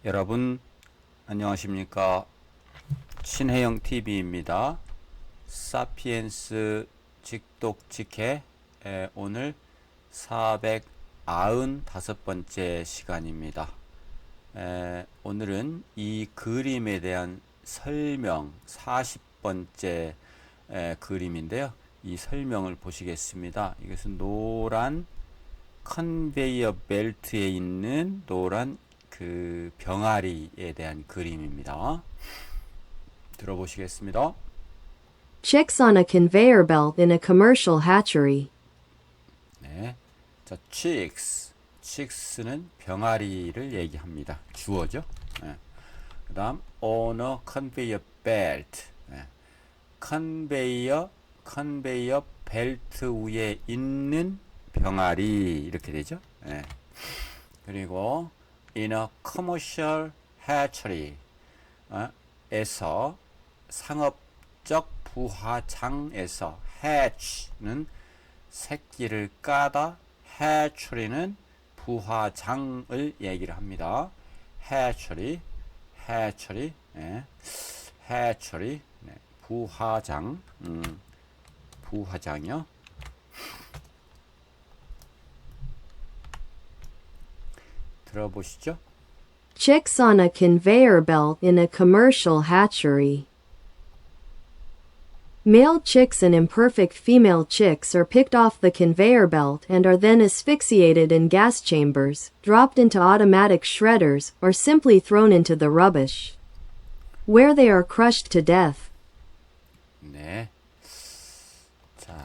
여러분 안녕하십니까? 신혜영 TV입니다. 사피엔스 직독직해 오늘 495번째 시간입니다. 오늘은 이 그림에 대한 설명 40번째 그림인데요. 이 설명을 보시겠습니다. 이것은 노란 컨베이어 벨트에 있는 노란 그 병아리에 대한 그림입니다. 들어보시겠습니다. Chicks on a conveyor belt in a commercial hatchery. 네. 자, chicks는 병아리를 얘기합니다. 주어죠. 네. 그 다음 on a conveyor belt. 네. 컨베이어 벨트 위에 있는 병아리 이렇게 되죠. 네. 그리고 in a commercial hatchery 에서 상업적 부화장에서 hatch는 새끼를 까다 hatchery는 부화장을 얘기를 합니다. hatchery 네. hatchery 네. 부화장 부화장이요. 들어보시죠. Chicks on a conveyor belt in a commercial hatchery. Male chicks and imperfect female chicks are picked off the conveyor belt and are then asphyxiated in gas chambers, dropped into automatic shredders, or simply thrown into the rubbish, where they are crushed to death. 네. 자,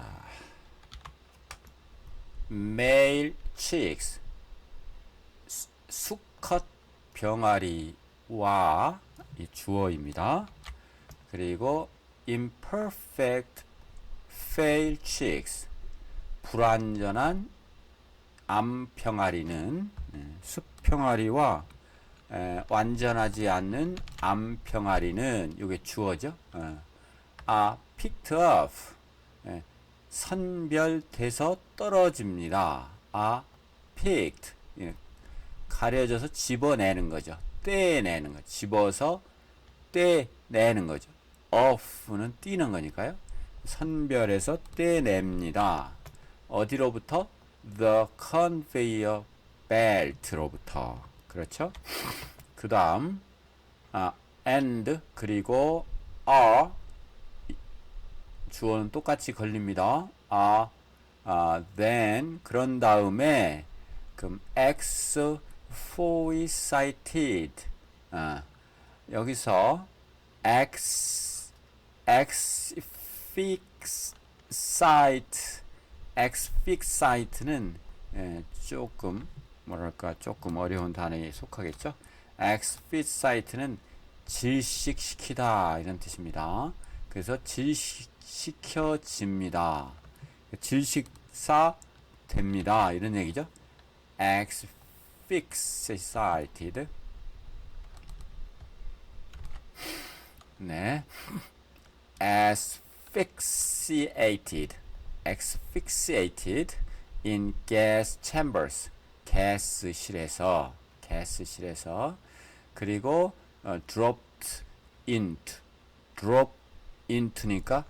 male chicks 수컷 병아리와 이 주어입니다. 그리고 imperfect female chicks 불완전한 암병아리는 숫병아리와 완전하지 않는 암병아리는 이게 주어죠. are picked up 선별돼서 떨어집니다. are picked 가려져서 집어내는 거죠. 떼내는 거죠. 집어서 떼내는 거죠. off는 띄는 거니까요. 선별해서 떼냅니다. 어디로부터? the conveyor belt로부터. 그렇죠? 그 다음 and 그리고 are 주어는 똑같이 걸립니다. then 그런 다음에 그럼 asphyxiated 여기서 asphyxiate는 조금 뭐랄까 조금 어려운 단어에 속하겠죠. asphyxiate는 질식시키다 이런 뜻입니다. 그래서 질식시켜집니다. 질식사 됩니다 이런 얘기죠. asphyxiated 네, asphyxiated in gas chambers 가스실에서 그리고 dropped into니까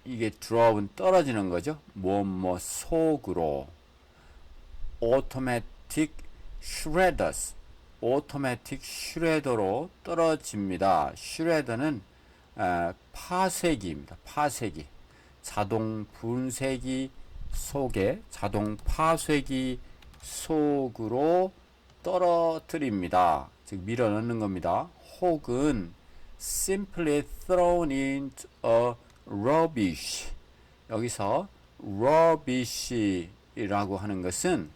이게 drop은 떨어지는 거죠. 뭐뭐 속으로 automatic shredders 오토매틱 슈레더로 떨어집니다. 슈레더는 파쇄기입니다. 파쇄기. 자동 분쇄기 속에 자동 파쇄기 속으로 떨어뜨립니다. 즉 밀어넣는 겁니다. 혹은 simply thrown into a rubbish. 여기서 rubbish이라고 하는 것은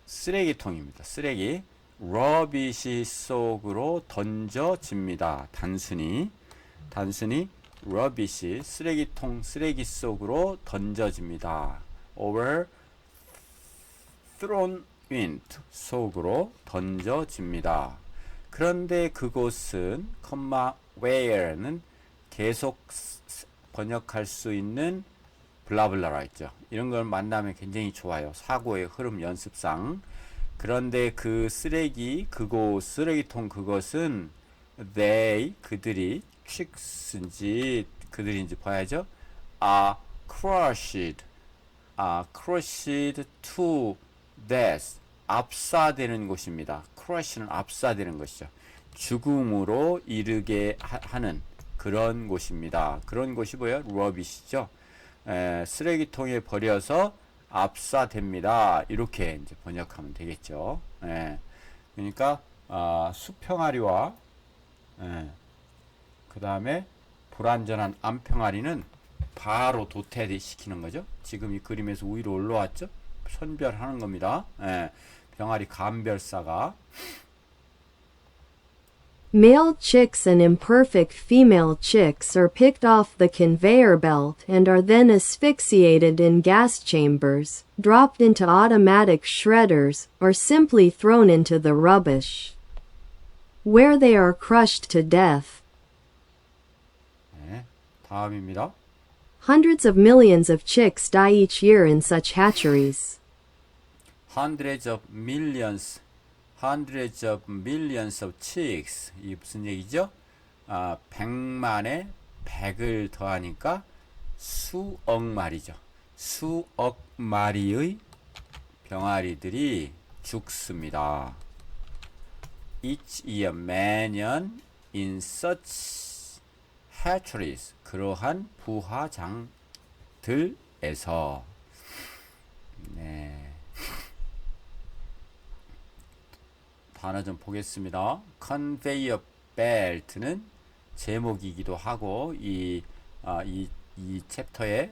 쓰레기통입니다. 쓰레기. rubbish 속으로 던져집니다. 단순히 rubbish 쓰레기통 쓰레기 속으로 던져집니다. or thrown into 속으로 던져집니다. 그런데 그곳은 where는 계속 번역할 수 있는 블라블라라 했죠. 이런 걸 만나면 굉장히 좋아요. 사고의 흐름 연습상. 그런데 그 쓰레기통 그것은 그들이 tricks인지 그들인지 봐야죠. crushed to death. 압사되는 곳입니다. crush는 압사되는 것이죠. 죽음으로 이르게 하는 그런 곳입니다. 그런 곳이 뭐예요? rubbish죠. 쓰레기통에 버려서 압사됩니다. 이렇게 이제 번역하면 되겠죠. 그러니까 수평아리와 그 다음에 불완전한 암평아리는 바로 도태시키는 거죠. 지금 이 그림에서 위로 올라왔죠. 선별하는 겁니다. 병아리 감별사가 Male chicks and imperfect female chicks are picked off the conveyor belt and are then asphyxiated in gas chambers, dropped into automatic shredders, or simply thrown into the rubbish, where they are crushed to death. 다음입니다. Hundreds of millions of chicks die each year in such hatcheries. Hundreds of millions of chicks. 이게 무슨 얘기죠? 100만에 100을 더하니까 수억 마리죠. 수억 마리의 병아리들이 죽습니다. Each year, 매년 in such hatcheries. 그러한 부화장들에서. 단어 좀 보겠습니다. Conveyor belt는 제목이기도 하고 이 챕터에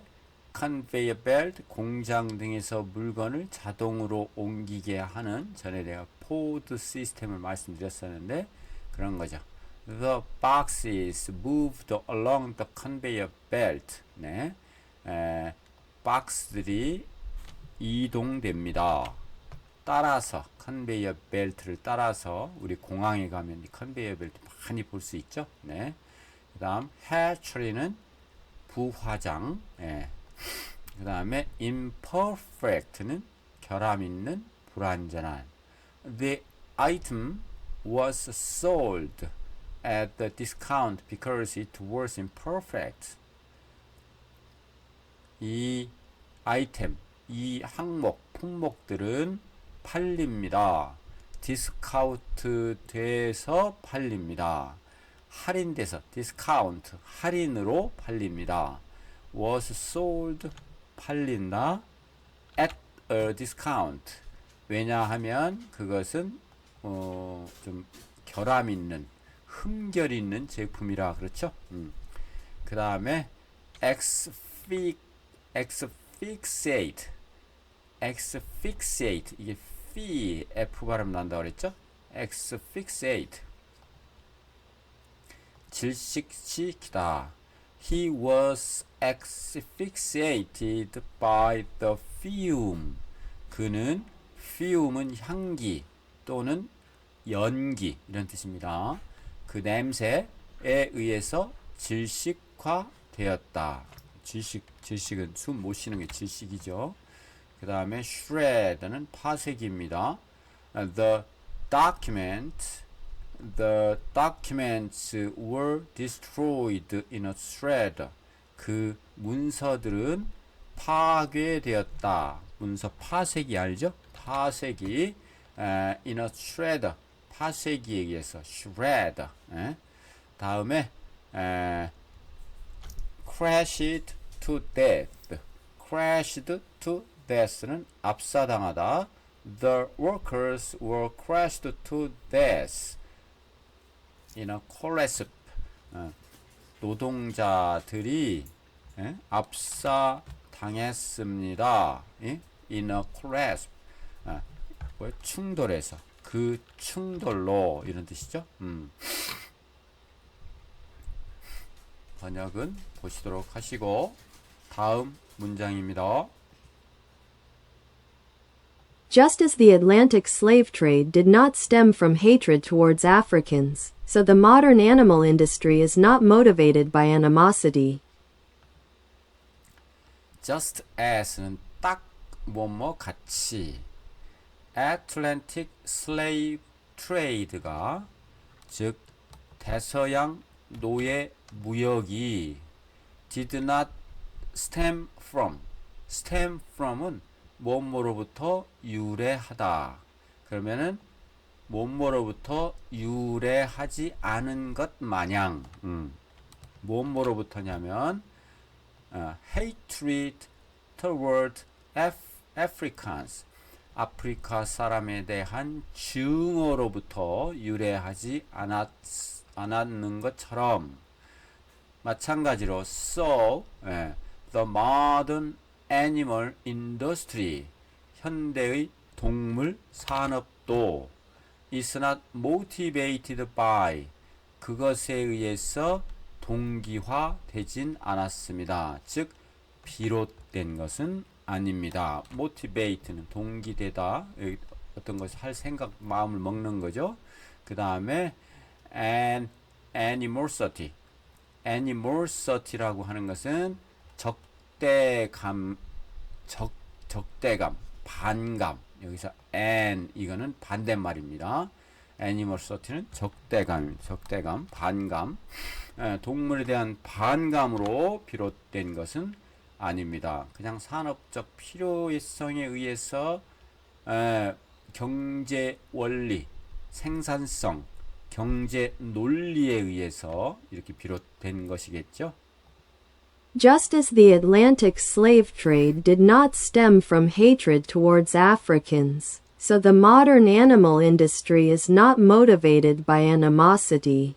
conveyor belt 공장 등에서 물건을 자동으로 옮기게 하는 전에 내가 포드 시스템을 말씀드렸었는데 그런 거죠. The boxes moved along the conveyor belt. 박스들이 이동됩니다. 따라서 컨베이어 벨트를 따라서 우리 공항에 가면 이 컨베이어 벨트 많이 볼 수 있죠. 그 다음 hatchery는 부화장. 그 다음에 imperfect는 결함 있는 불완전한. The item was sold at the discount because it was imperfect. 이 아이템, 이 항목, 품목들은 팔립니다. 디스카운트 돼서 팔립니다. 할인돼서 디스카운트, 할인으로 팔립니다. was sold, 팔린다. at a discount. 왜냐하면 그것은 좀 결함 있는, 흠결 있는 제품이라 그렇죠. 그 다음에 asphyxiate 이게 F 발음 난다 그랬죠? asphyxiate 질식시키다. He was asphyxiated by the fume. 그는 fume은 향기 또는 연기 이런 뜻입니다. 그 냄새에 의해서 질식화되었다. 질식은 숨 못 쉬는 게 질식이죠. 그 다음에 shred는 파쇄기입니다. The documents were destroyed in a shredder. 그 문서들은 파괴되었다. 문서 파쇄기 알죠? 파쇄기 in a shredder. 파쇄기에 의해서 shredder. 다음에 crashed to death. crashed to death는 압사당하다. The workers were crashed to death in a collapse. 노동자들이 압사당했습니다. in a collapse. 충돌해서 그 충돌로 이런 뜻이죠. 번역은 보시도록 하시고 다음 문장입니다. Just as the Atlantic slave trade did not stem from hatred towards Africans, so the modern animal industry is not motivated by animosity. just as는 딱 뭐뭐 같이. Atlantic slave trade가 즉 대서양 노예 무역이 did not stem from은 뭐뭐로부터 유래하다. 그러면은 뭐뭐로부터 유래하지 않은 것 마냥 뭐뭐로부터냐면 hatred toward Africans 아프리카 사람에 대한 증오로부터 유래하지 않았는 것처럼 마찬가지로 so the modern animal industry 현대의 동물 산업도 is not motivated by 그것에 의해서 동기화되진 않았습니다. 즉 비롯된 것은 아닙니다. motivate는 동기되다 어떤 것을 할 생각 마음을 먹는 거죠. 그 다음에 animosity라고 하는 것은 적대감 반감 여기서 이거는 반대말입니다. animosity는 적대감 반감 동물에 대한 반감으로 비롯된 것은 아닙니다. 그냥 산업적 필요성에 의해서 경제 원리, 생산성, 경제 논리에 의해서 이렇게 비롯된 것이겠죠. Just as the Atlantic slave trade did not stem from hatred towards Africans, so the modern animal industry is not motivated by animosity.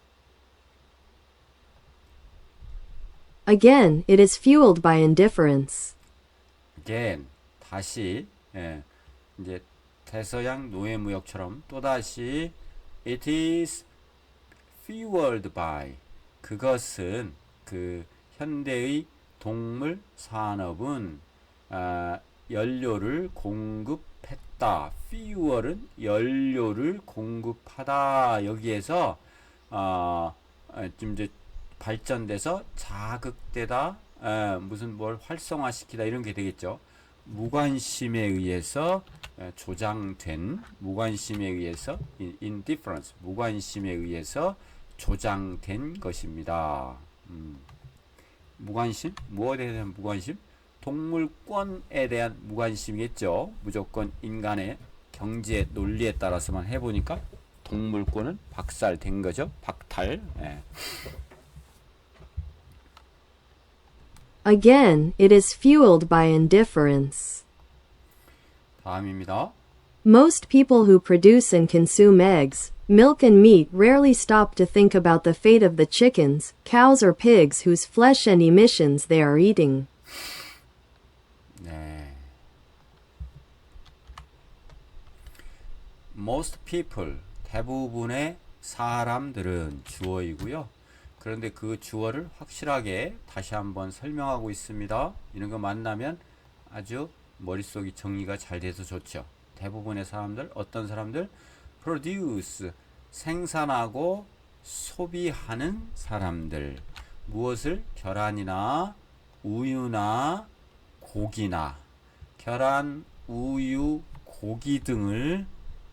Again, it is fueled by indifference. Again, 다시 이제 대서양 노예무역처럼 또다시 it is fueled by 그것은 그 현대의 동물 산업은 연료를 공급했다. fuel은 연료를 공급하다. 여기에서 좀 이제 발전돼서 자극되다, 무슨 뭘 활성화시키다 이런 게 되겠죠. 무관심에 의해서 조장된, 무관심에 의해서 indifference, 무관심에 의해서 조장된 것입니다. 무관심? 무엇에 대한 무관심? 동물권에 대한 무관심이겠죠. 무조건 인간의 경제 논리에 따라서만 해보니까 동물권은 박살된 거죠. 박탈. Again, it is fueled by indifference. 다음입니다. Most people who produce and consume eggs, milk and meat rarely stop to think about the fate of the chickens, cows or pigs whose flesh and emissions they are eating. 네. Most people, 대부분의 사람들은 주어이고요. 그런데 그 주어를 확실하게 다시 한번 설명하고 있습니다. 이런 거 만나면 아주 머릿속이 정리가 잘 돼서 좋죠. 대부분의 사람들, 어떤 사람들? produce, 생산하고 소비하는 사람들. 무엇을? 계란이나 우유나 고기나 계란, 우유, 고기 등을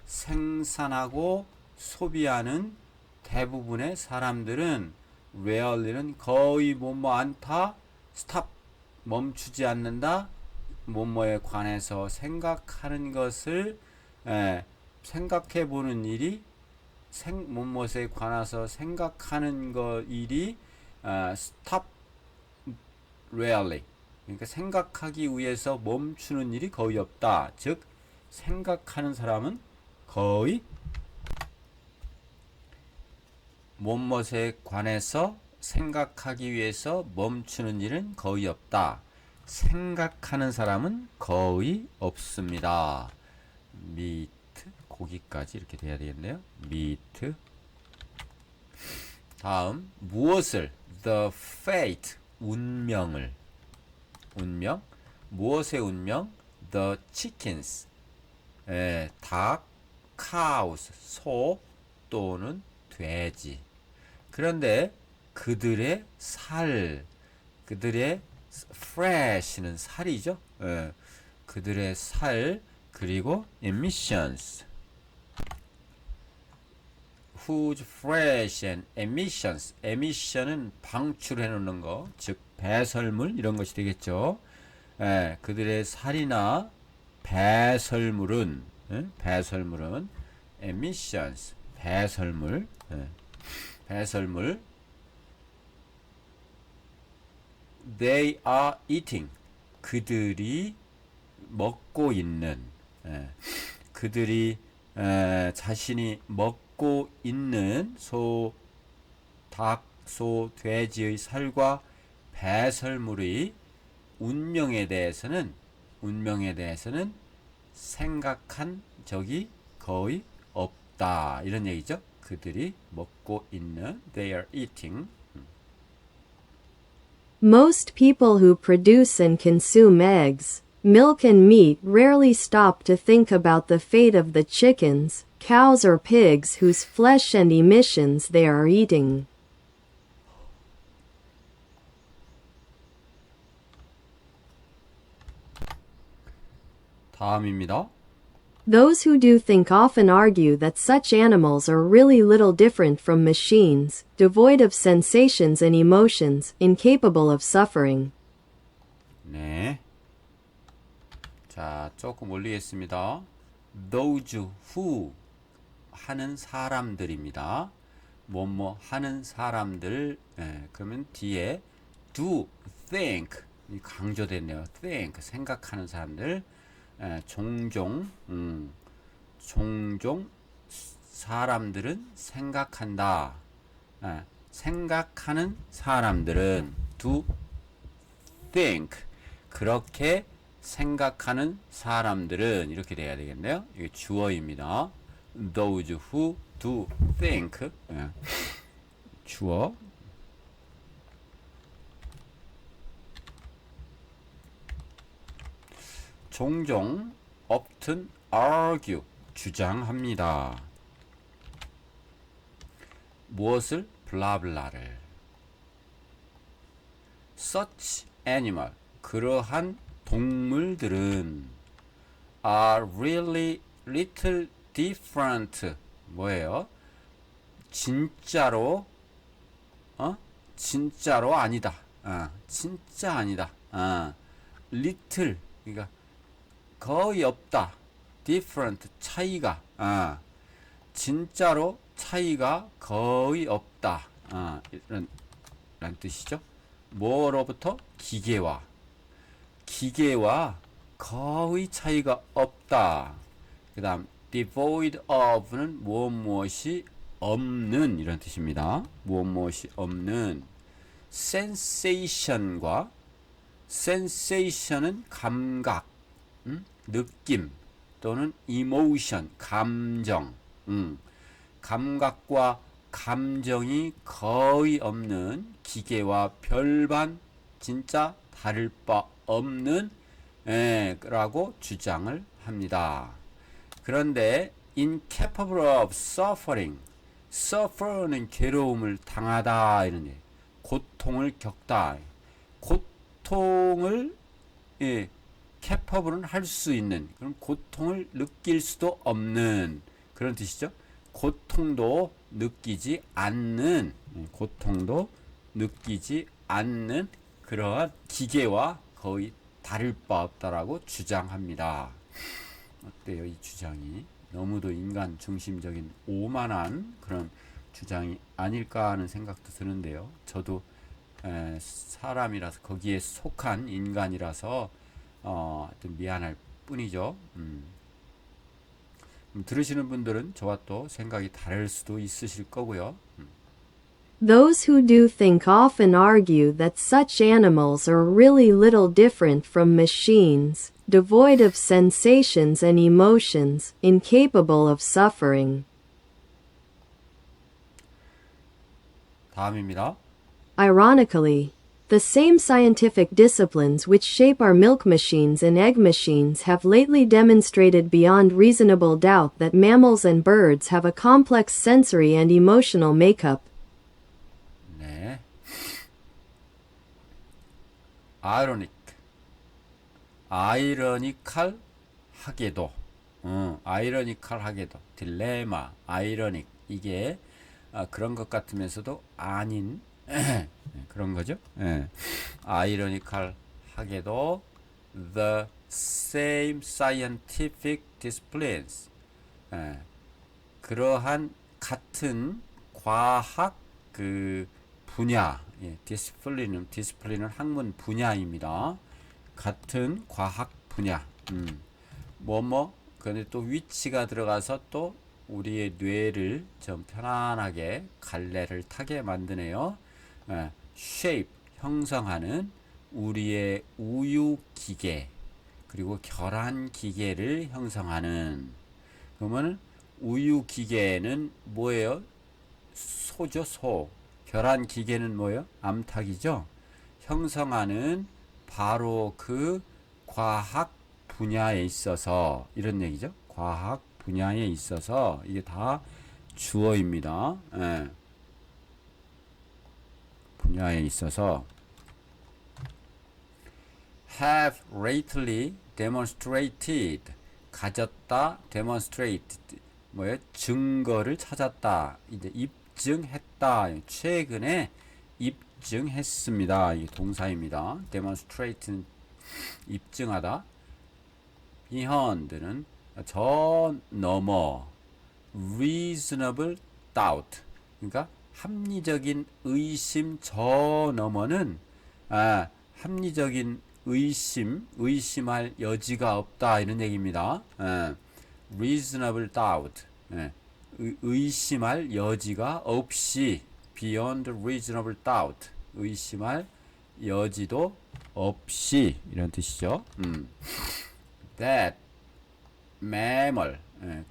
생산하고 소비하는 대부분의 사람들은 rarely는 거의 뭐뭐 않다, stop, 멈추지 않는다, 뭐뭐에 관해서 생각하는 것을 생각해 보는 일이 뭐뭐에 관해서 생각하는 일이 stop rarely 그러니까 생각하기 위해서 멈추는 일이 거의 없다. 즉 생각하는 사람은 거의 뭐뭐에 관해서 생각하기 위해서 멈추는 일은 거의 없다. 생각하는 사람은 거의 없습니다. meat, 고기까지 이렇게 돼야 되겠네요. meat. 다음, 무엇을? the fate, 운명을. 운명? 무엇의 운명? the chickens. 닭, cows, 소 또는 돼지. 그런데 그들의 살, 그들의 flesh는 살이죠. 예, 그들의 살 그리고 emissions whose flesh and emissions emission은 방출해 놓는 거, 즉 배설물 이런 것이 되겠죠. 예, 그들의 살이나 배설물은 배설물은 emissions 배설물 배설물 they are eating 그들이 먹고 있는 그들이 자신이 먹고 있는 소, 닭, 소, 돼지의 살과 배설물의 운명에 대해서는 생각한 적이 거의 없다 이런 얘기죠. 그들이 먹고 있는 they are eating Most people who produce and consume eggs, milk and meat rarely stop to think about the fate of the chickens, cows or pigs whose flesh and emissions they are eating. 다음입니다. Those who do think often argue that such animals are really little different from machines, devoid of sensations and emotions, incapable of suffering. 네. 자, 조금 올리겠습니다. Those who 하는 사람들입니다. 뭐뭐 하는 사람들. 그러면 뒤에 do think 강조됐네요. think 생각하는 사람들. 종종 사람들은 생각한다. 생각하는 사람들은 do think 그렇게 생각하는 사람들은 이렇게 돼야 되겠네요. 이게 주어입니다. Those who do think 주어 종종 often argue 주장합니다. 무엇을? 블라블라를. Such animal 그러한 동물들은 are really little different 뭐예요? 진짜로 진짜로 아니다. 진짜 아니다. little 그러니까 거의 없다. different 차이가 진짜로 차이가 거의 없다. 이런 뜻이죠. 뭐로부터? 기계와 거의 차이가 없다. 그 다음 devoid of는 무엇이 없는 이런 뜻입니다. 무엇이 없는 sensation과 sensation은 감각 느낌 또는 emotion 감정 감각과 감정이 거의 없는 기계와 별반 진짜 다를 바 없는 라고 주장을 합니다. 그런데 incapable of suffering suffer는 괴로움을 당하다 이런 고통을 겪다 고통을 capable는 할 수 있는 그럼 고통을 느낄 수도 없는 그런 뜻이죠. 고통도 느끼지 않는 그러한 기계와 거의 다를 바 없다라고 주장합니다. 어때요? 이 주장이 너무도 인간 중심적인 오만한 그런 주장이 아닐까 하는 생각도 드는데요. 저도 사람이라서 거기에 속한 인간이라서 하여튼 미안할 뿐이죠. 들으시는 분들은 저와 또 생각이 다를 수도 있으실 거고요. Those who do think often argue that such animals are really little different from machines, devoid of sensations and emotions, incapable of suffering. 다음입니다. Ironically, the same scientific disciplines which shape our milk machines and egg machines have lately demonstrated beyond reasonable doubt that mammals and birds have a complex sensory and emotional makeup. 네. ironic, 아이러니컬 하게도, 아이러니컬 하게도, 딜레마, 아이러닉, 이게 그런 것 같으면서도 아닌 그런 거죠. 예. 아이러니컬 하게도 the same scientific disciplines, 예. 그러한 같은 과학 그 분야, 예. 디스플린은 학문 분야입니다. 같은 과학 분야, 근데 또 위치가 들어가서 또 우리의 뇌를 좀 편안하게 갈래를 타게 만드네요. shape, 형성하는 우리의 우유 기계, 그리고 결한 기계를 형성하는. 그러면 우유 기계는 뭐예요? 소죠, 소. 결한 기계는 뭐예요? 암탉이죠. 형성하는 바로 그 과학 분야에 있어서, 이런 얘기죠. 과학 분야에 있어서, 이게 다 주어입니다. 예. 분야에 있어서 have lately demonstrated, 가졌다, demonstrated 뭐예요? 증거를 찾았다, 이제 입증했다, 최근에 입증했습니다. 이게 동사입니다. demonstrate는 입증하다, beyond는 저 넘어, reasonable doubt, 그러니까 합리적인 의심 저 넘어는 합리적인 의심할 여지가 없다, 이런 얘기입니다. reasonable doubt, 의심할 여지가 없이, beyond reasonable doubt, 의심할 여지도 없이, 이런 뜻이죠. that mammal,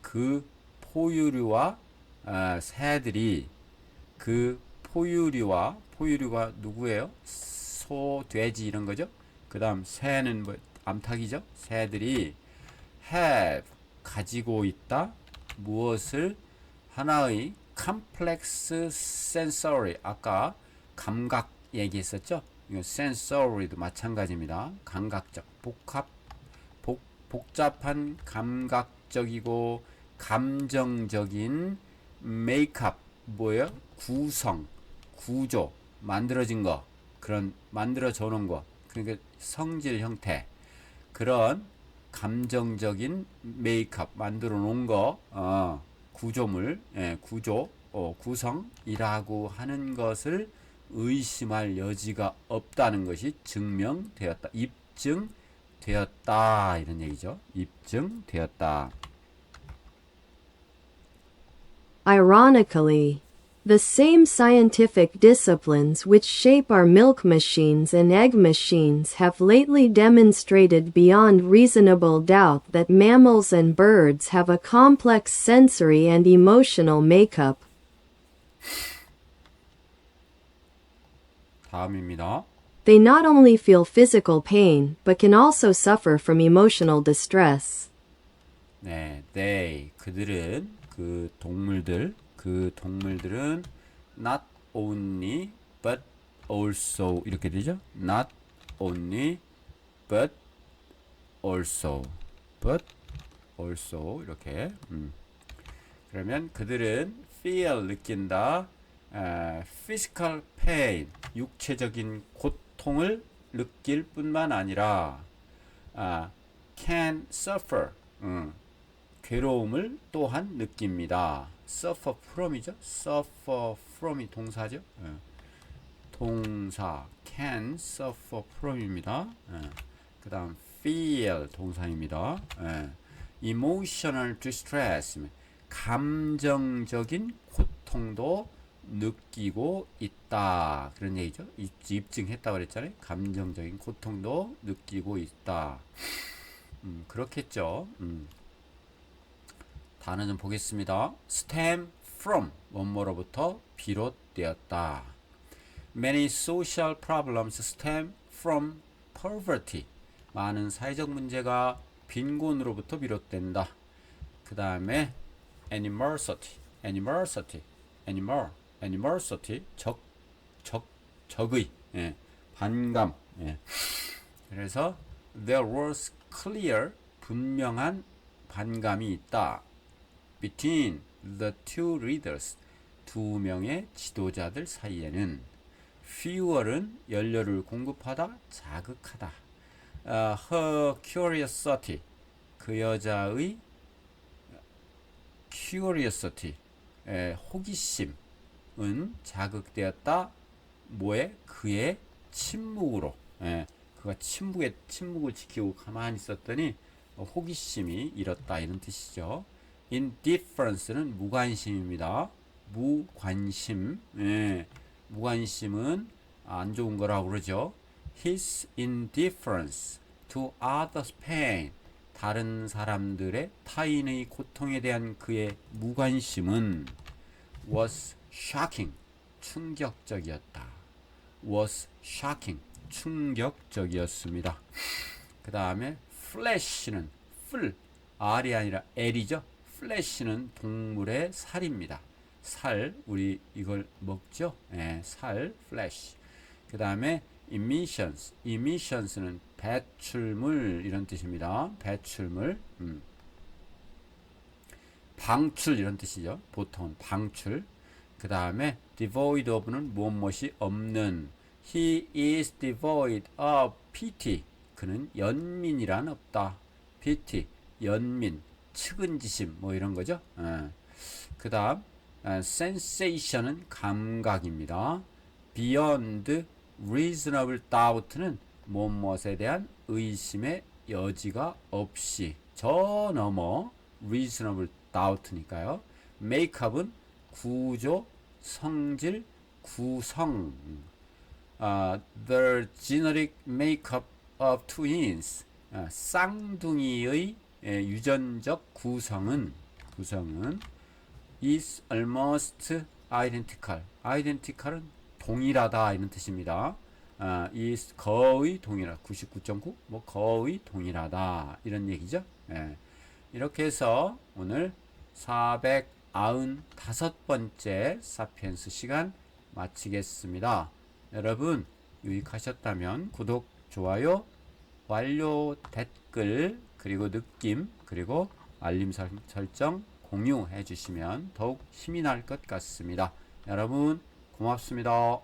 그 포유류와 새들이, 그 포유류가 누구예요? 소, 돼지 이런 거죠. 그 다음 새는 뭐 암탉이죠. 새들이 have, 가지고 있다, 무엇을? 하나의 complex sensory, 아까 감각 얘기했었죠. 이거 sensory도 마찬가지입니다. 감각적, 복잡한 감각적이고 감정적인 메이크업, 뭐예요? 구성, 구조, 만들어진 거, 그런 만들어져 놓은 거, 그러니까 성질 형태, 그런 감정적인 메이크업, 만들어 놓은 거, 구조물, 구조, 구성이라고 하는 것을 의심할 여지가 없다는 것이 증명되었다, 입증되었다, 이런 얘기죠. 입증되었다. Ironically, the same scientific disciplines which shape our milk machines and egg machines have lately demonstrated beyond reasonable doubt that mammals and birds have a complex sensory and emotional makeup. 다음입니다. They not only feel physical pain, but can also suffer from emotional distress. 네, they, 그들은, 그 동물들은 not only but also, 이렇게 되죠. not only but also, 이렇게. 그러면 그들은 feel, 느낀다, physical pain, 육체적인 고통을 느낄 뿐만 아니라 can suffer, 괴로움을 또한 느낍니다. suffer from이죠. suffer from이 동사죠. 동사 can suffer from입니다. 그 다음 feel 동사입니다. emotional distress, 감정적인 고통도 느끼고 있다, 그런 얘기죠. 입증했다 그랬잖아요. 감정적인 고통도 느끼고 있다. 그렇겠죠. 단어 좀 보겠습니다. stem from, 뭐뭐로부터 비롯되었다. Many social problems stem from poverty. 많은 사회적 문제가 빈곤으로부터 비롯된다. 그 다음에 animosity, 적의, 반감, 그래서 there was clear 분명한 반감이 있다. between the two leaders 두 명의 지도자들 사이에는 fuel은 연료를 공급하다, 자극하다. Her curiosity 그 여자의 curiosity 호기심은 자극되었다. 뭐에? 그의 침묵으로. 그가 침묵을 지키고 가만히 있었더니 호기심이 일었다 이런 뜻이죠. Indifference는 무관심입니다. 무관심. 무관심은 안 좋은 거라고 그러죠. His indifference to others' pain. 다른 사람들의 타인의 고통에 대한 그의 무관심은 was shocking. 충격적이었다. was shocking. 충격적이었습니다. 그 다음에 flesh는 R이 아니라 L이죠. flesh는 동물의 살입니다. 살, 우리 이걸 먹죠. 살, flesh. 그 다음에 emissions는 배출물 이런 뜻입니다. 배출물, 방출 이런 뜻이죠. 보통은 방출. 그 다음에 devoid of는 무엇이 없는. He is devoid of pity. 그는 연민이란 없다. pity, 연민, 측은지심 뭐 이런 거죠. 그 다음 sensation은 감각입니다. beyond reasonable doubt는 무엇에 대한 의심의 여지가 없이 저 넘어 reasonable doubt니까요. makeup은 구조, 성질, 구성. The genetic makeup of twins. 쌍둥이의 유전적 구성은 is almost identical. identical은 동일하다 이런 뜻입니다. is 거의 동일하다. 99.9 뭐 거의 동일하다 이런 얘기죠. 이렇게 해서 오늘 495번째 사피엔스 시간 마치겠습니다. 여러분 유익하셨다면 구독, 좋아요, 완료, 댓글, 그리고 느낌, 그리고 알림 설정, 공유해 주시면 더욱 힘이 날 것 같습니다. 여러분 고맙습니다.